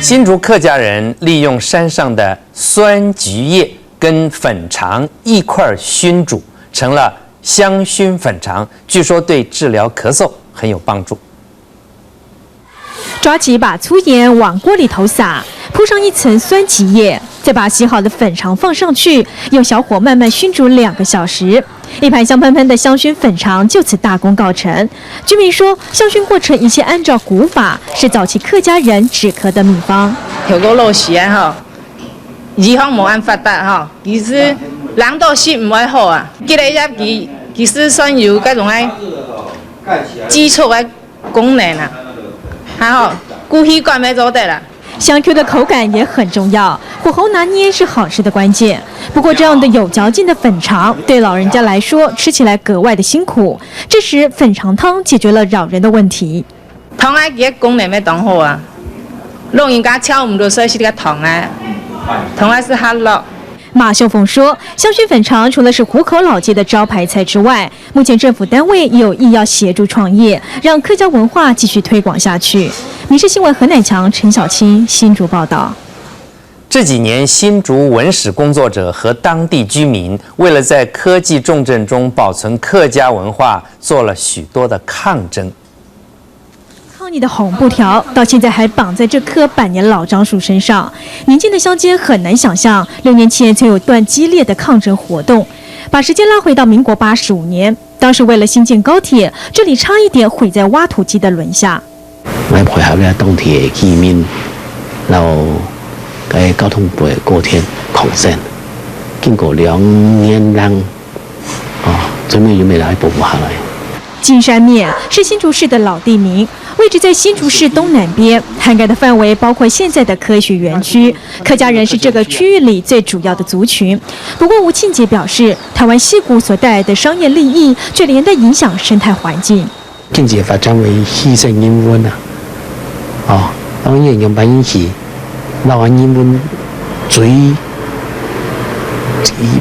新竹客家人利用山上的酸菊叶跟粉肠一块熏煮，成了香熏粉肠，据说对治疗咳嗽很有帮助。抓起一把粗盐往锅里头撒，铺上一层酸菊叶，再把洗好的粉肠放上去，用小火慢慢熏煮2个小时。一盘香喷喷的香熏粉肠就此大功告成。居民说，香熏过程一切按照古法，是早期客家人止咳的秘方。有个老时啊，以后冇按发达哈，其实人到食唔会好啊。记得其实算有嗰种基础嘅功能啊，还好顾习惯没做得啦。香 Q 的口感也很重要，火候拿捏是好吃的关键。不过，这样的有嚼劲的粉肠，对老人家来说吃起来格外的辛苦。这时，粉肠汤解决了扰人的问题。汤啊，佢功能要当好啊，老人家吃唔到所以是个汤啊，汤啊是哈落。马秀凤说，香熏粉肠除了是湖口老街的招牌菜之外，目前政府单位也有意要协助创业，让客家文化继续推广下去。民视新闻何乃强、陈小青新竹报道。这几年，新竹文史工作者和当地居民为了在科技重镇中保存客家文化，做了许多的抗争。抗议的红布条到现在还绑在这棵百年老樟树身上，宁静的乡间很难想象6年前曾有段激烈的抗争活动。把时间拉回到民国85年，当时为了新建高铁，这里差一点毁在挖土机的轮下。我配合咧當地嘅居民，然後喺交通部嘅高鐵抗爭，經過2年lang，最尾又未來保護下來。金山面是新竹市的老地名，位置在新竹市东南边，涵盖的范围包括现在的科学园区。客家人是这个区域里最主要的族群。不过吴庆杰表示，台湾矽谷所带来的商業利益，却连帶影響生態環境。經濟發展為犧牲人文啊，當然用辦起，老人文最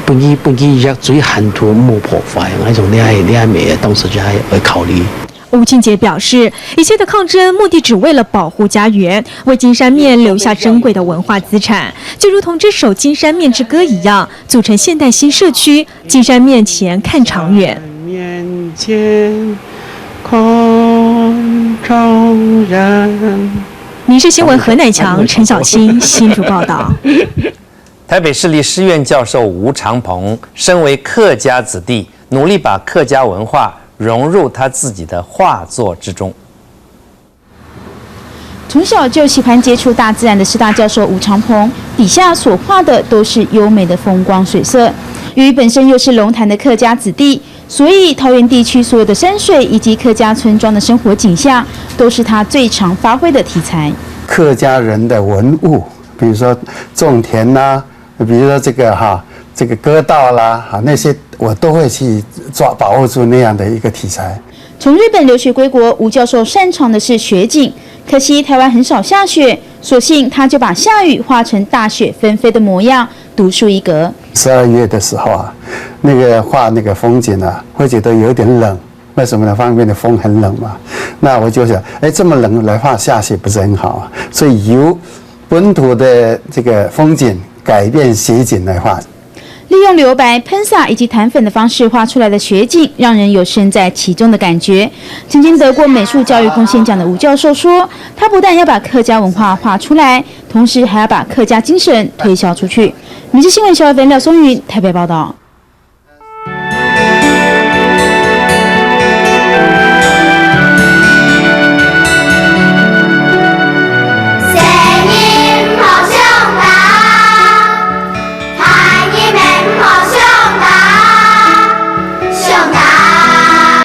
本期一最罕土冇破壞，那種你係咩？當時就係會考慮。吴庆杰表示，一切的抗争目的只为了保护家园，为金山面留下珍贵的文化资产，就如同这首《金山面之歌》一样，组成现代新社区。金山面前看长远。面前看长远。民视新闻何乃强、陈小青新竹报道。台北市立师院教授吴长鹏，身为客家子弟，努力把客家文化融入他自己的画作之中。从小就喜欢接触大自然的师大教授吴长鹏，底下所画的都是优美的风光水色。由于本身又是龙潭的客家子弟，所以桃园地区所有的山水以及客家村庄的生活景象，都是他最常发挥的题材。客家人的文物，比如说种田啦，比如说这个歌道啦，那些我都会去把握住那样的一个题材。从日本留学归国，吴教授擅长的是雪景，可惜台湾很少下雪，所幸他就把下雨画成大雪纷飞的模样，独树一格。12月的时候啊，画那个风景啊，会觉得有点冷。为什么呢？方面的风很冷嘛。那我就想，这么冷来画下雪不是很好啊？所以由本土的这个风景改变雪景来画。利用留白、喷洒以及弹粉的方式画出来的雪景，让人有身在其中的感觉。曾经得过美术教育贡献奖的吴教授说，他不但要把客家文化画出来，同时还要把客家精神推销出去。民视新闻小编廖松云台北报道。